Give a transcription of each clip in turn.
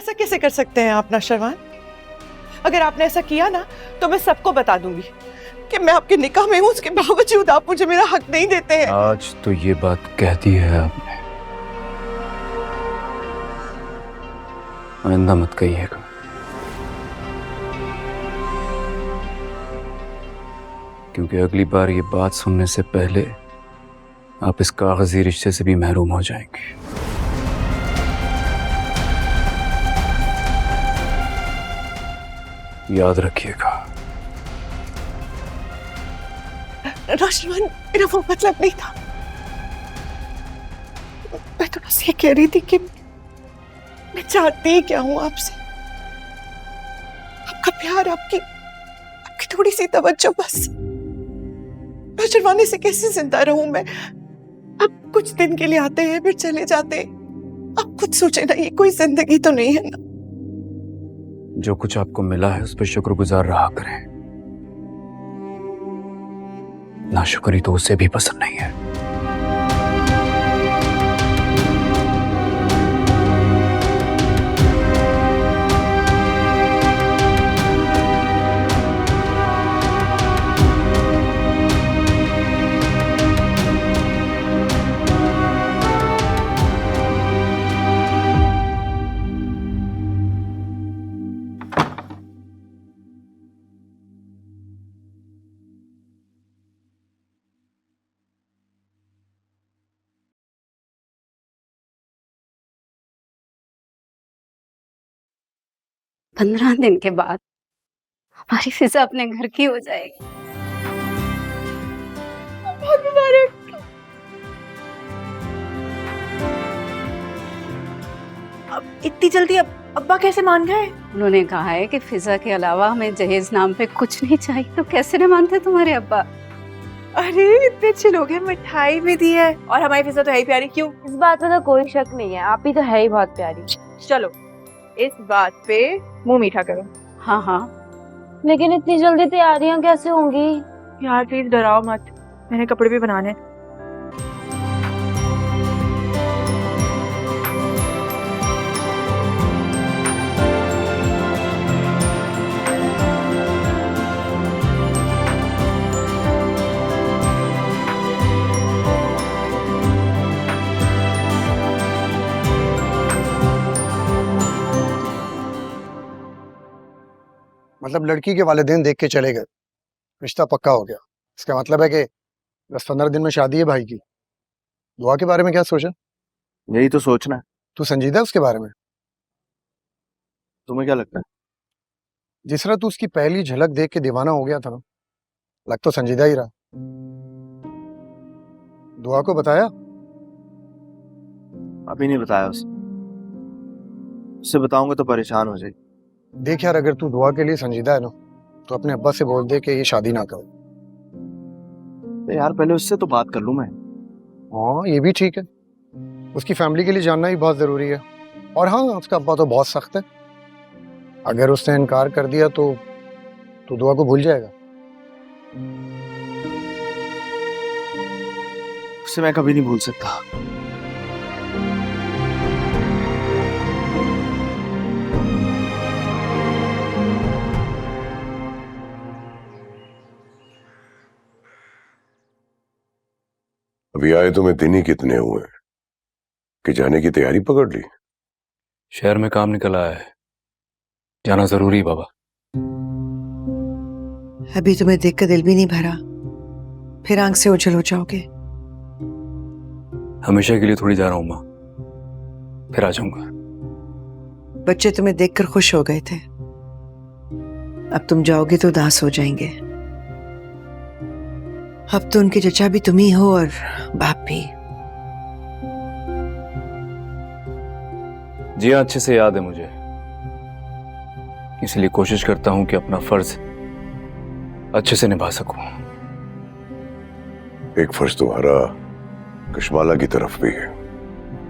ऐसा कैसे कर सकते हैं आप नौशरवान? अगर आपने ऐसा किया ना तो मैं सबको बता दूंगी कि मैं आपके निकाह में हूं, उसके बावजूद आप मुझे मेरा हक नहीं देते हैं। आज तो ये बात कहती है आपने, आइंदा मत कहिएगा। क्योंकि अगली बार ये बात सुनने से पहले आप इस कागजी रिश्ते से भी महरूम हो जाएंगे। याद रखिएगा। नौशरवान, मेरा वो मतलब नहीं था। मैं तो बस ये कह रही थी कि मैं चाहती क्या हूं आपसे, आपका प्यार, आपकी थोड़ी सी तवज्जो बस। नौशरवान, से कैसे जिंदा रहूं मैं? अब कुछ दिन के लिए आते हैं फिर चले जाते हैं। आप खुद सोचे ना, ये कोई जिंदगी तो नहीं है ना। जो कुछ आपको मिला है उस पर शुक्रगुजार रहा करें। नाशुक्री तो उसे भी पसंद नहीं है। पंद्रह दिन के बाद हमारी फिजा अपने घर की हो जाएगी। बहुत मुबारक। अब इतनी जल्दी अब्बा कैसे मान गए? उन्होंने कहा है कि फिजा के अलावा हमें जहेज नाम पे कुछ नहीं चाहिए। तो कैसे न मानते तुम्हारे अब्बा? अरे इतने अच्छे लोग हैं, मिठाई भी दी है और हमारी फिजा तो है ही प्यारी। क्यों? इस बात में तो कोई शक नहीं है, आप ही तो है ही बहुत प्यारी। चलो इस बात पे मुंह मीठा करो। हाँ हाँ, लेकिन इतनी जल्दी तैयारियां कैसे होंगी? यार प्लीज डराओ मत, मैंने कपड़े भी बनाने। मतलब लड़की के वालिदैन देख के चले गए, रिश्ता पक्का हो गया। इसका मतलब है कि 10-15 दिन में शादी है भाई की। दुआ के बारे में क्या सोचा? यही तो सोचना है। तू संजीदा है उसके बारे में? तुम्हें क्या लगता है? जिस तरह तू उसकी पहली झलक देख के दीवाना हो गया था ना, लग तो संजीदा ही रहा। दुआ को बताया? अभी नहीं बताया उससे बताऊंगा तो परेशान हो जाएगी। देख यार, अगर तू दुआ के लिए संजीदा है ना तो अपने अब्बा से बोल दे कि ये शादी ना करो। तो यार पहले उससे तो बात कर लूं मैं। हाँ ये भी ठीक है, उसकी फैमिली के लिए जानना ही बहुत जरूरी है। और हाँ, उसका अब्बा तो बहुत सख्त है, अगर उसने इनकार कर दिया तो तू दुआ को भूल जाएगा। उसे मैं कभी नहीं भूल सकता। अभी आए तुम्हें दिन ही कितने हुए कि जाने की तैयारी पकड़ ली? शहर में काम निकल आया है, जाना जरूरी बाबा। अभी तुम्हें देख कर दिल भी नहीं भरा, फिर आंख से ओझल हो जाओगे। हमेशा के लिए थोड़ी जा रहा हूं माँ, फिर आ जाऊंगा। बच्चे तुम्हें देखकर खुश हो गए थे, अब तुम जाओगे तो उदास हो जाएंगे। अब तो उनके चचा भी तुम ही हो और बाप भी। जी हाँ, अच्छे से याद है मुझे, इसलिए कोशिश करता हूं कि अपना फर्ज अच्छे से निभा सकूं। एक फर्ज तुम्हारा कशमाला की तरफ भी है,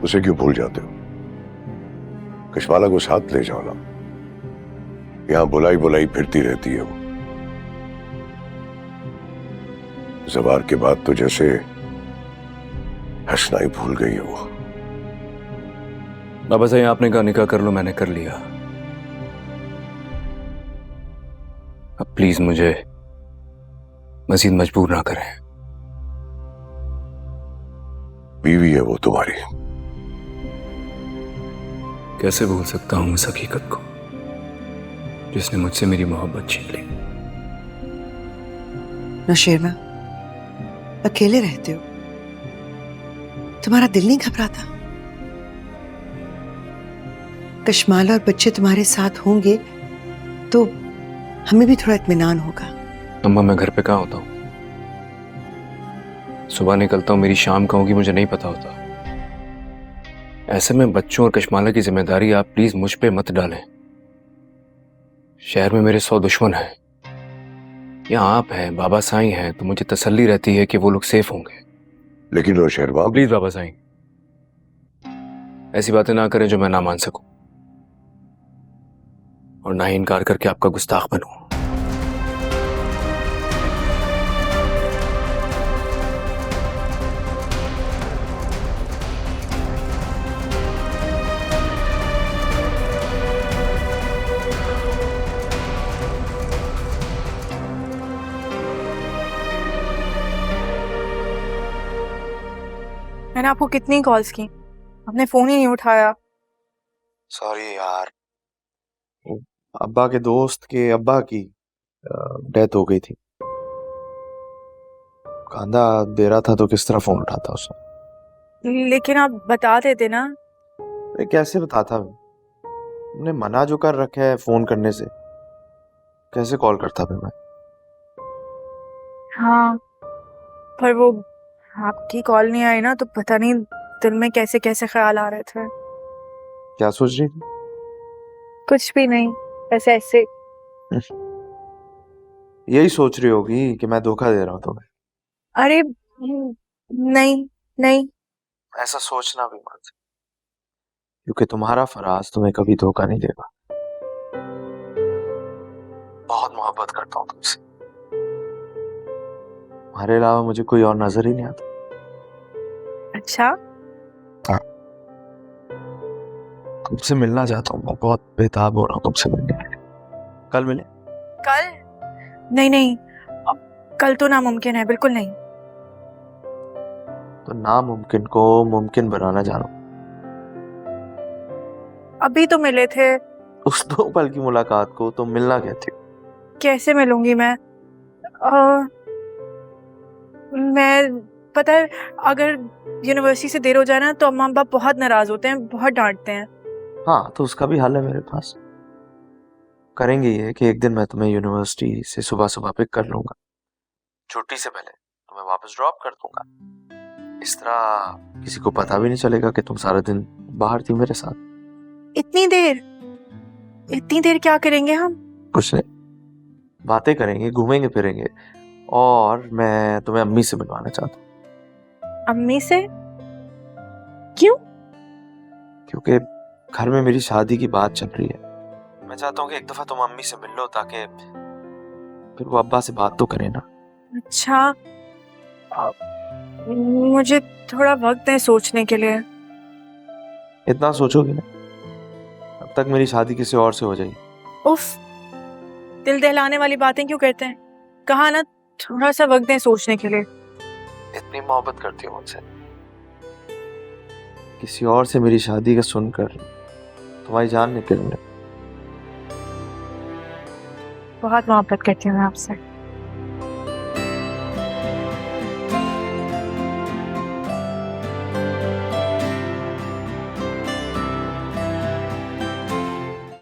उसे क्यों भूल जाते हो? कशमाला को साथ ले जाओ ना, यहां बुलाई बुलाई फिरती रहती है वो। ज़वार के बाद तो जैसे हंसना ही भूल गई है वो। बाबा साईं, आपने कहा निकाह कर लो, मैंने कर लिया। अब प्लीज मुझे मजीद मजबूर ना करें। बीवी है वो तुम्हारी। कैसे भूल सकता हूं उस हकीकत को जिसने मुझसे मेरी मोहब्बत छीन ली। नौशेरमा, अकेले रहते हो, तुम्हारा दिल नहीं घबराता? कशमाला और बच्चे तुम्हारे साथ होंगे तो हमें भी थोड़ा इत्मीनान होगा। अम्मा, मैं घर पे कहाँ होता हूँ? सुबह निकलता हूँ, मेरी शाम का होगी मुझे नहीं पता होता। ऐसे में बच्चों और कशमाला की जिम्मेदारी आप प्लीज मुझ पे मत डालें। शहर में मेरे 100 दुश्मन हैं, यहाँ आप हैं, बाबा साईं हैं, तो मुझे तसल्ली रहती है कि वो लोग सेफ होंगे। लेकिन नौशेरमा, प्लीज बाबा साईं, ऐसी बातें ना करें जो मैं ना मान सकूं, और ना ही इनकार करके आपका गुस्ताख बनूं। मैंने आपको कितनी कॉल्स की, आपने फोन ही नहीं उठाया। सॉरी यार, अब्बा के दोस्त के अब्बा की डेथ हो गई थी। कांदा दे रहा था तो किस तरह फोन उठाता उसने। लेकिन आप बता देते ना। अरे कैसे बताता मैं? तुमने मना जो कर रखा है फोन करने से, कैसे कॉल करता फिर मैं? हाँ, पर वो आपकी कॉल नहीं आई ना, तो पता नहीं दिल में कैसे कैसे ख्याल आ रहे थे। क्या सोच रही थी? कुछ भी नहीं, ऐसे ऐसे। यही सोच रही होगी कि मैं धोखा दे रहा हूँ तुम्हें। अरे नहीं नहीं, ऐसा सोचना भी मत, क्योंकि तुम्हारा फराज तुम्हें कभी धोखा नहीं देगा। बहुत मोहब्बत करता हूँ तुमसे, तुम्हारे अलावा मुझे कोई और नजर ही नहीं आता। अच्छा, तुमसे मिलना चाहता हूँ, मैं बहुत बेताब हो रहा हूँ तुमसे मिलने के लिए। कल मिले? कल? नहीं नहीं, कल तो नामुमकिन है, बिल्कुल नहीं। तो नामुमकिन को मुमकिन बनाना जानो। अभी तो मिले थे। उस 2 पल की मुलाकात को तुम मिलना कहती हो। कैसे मिलूंगी मैं? मैं, पता है, अगर यूनिवर्सिटी से देर हो जाए ना तो अम्मा अब्बा बहुत नाराज होते हैं, बहुत डांटते हैं। हाँ, तो उसका भी हल है मेरे पास। करेंगे ये कि एक दिन मैं तुम्हें यूनिवर्सिटी से सुबह सुबह पिक कर लूंगा, छुट्टी से पहले तुम्हें वापस ड्रॉप कर दूंगा। इस तरह किसी को पता भी नहीं चलेगा कि तुम सारा दिन बाहर थी मेरे साथ। इतनी देर क्या करेंगे हम? कुछ नहीं, बातें करेंगे, घूमेंगे फिरेंगे, और मैं तुम्हें अम्मी से मिलवाना चाहता हूँ। अम्मी से? क्यों? क्योंकि घर में मेरी शादी की बात चल रही है। मैं चाहता हूँ कि एक दफा तुम अम्मी से मिल लो, ताकि फिर वो अब्बा से बात तो करे ना। अच्छा, मुझे थोड़ा वक्त है सोचने के लिए। इतना सोचोगे ना, अब तक मेरी शादी किसी और से हो जाएगी। उफ, दिल दहलाने वाली बातें क्यों करते हैं? कहा ना थोड़ा सा वक्त है सोचने के लिए। इतनी मोहब्बत करती हो मुझसे, किसी और से मेरी शादी का सुनकर तुम्हारी जान निकल गई। बहुत मोहब्बत करती हूँ मैं आपसे।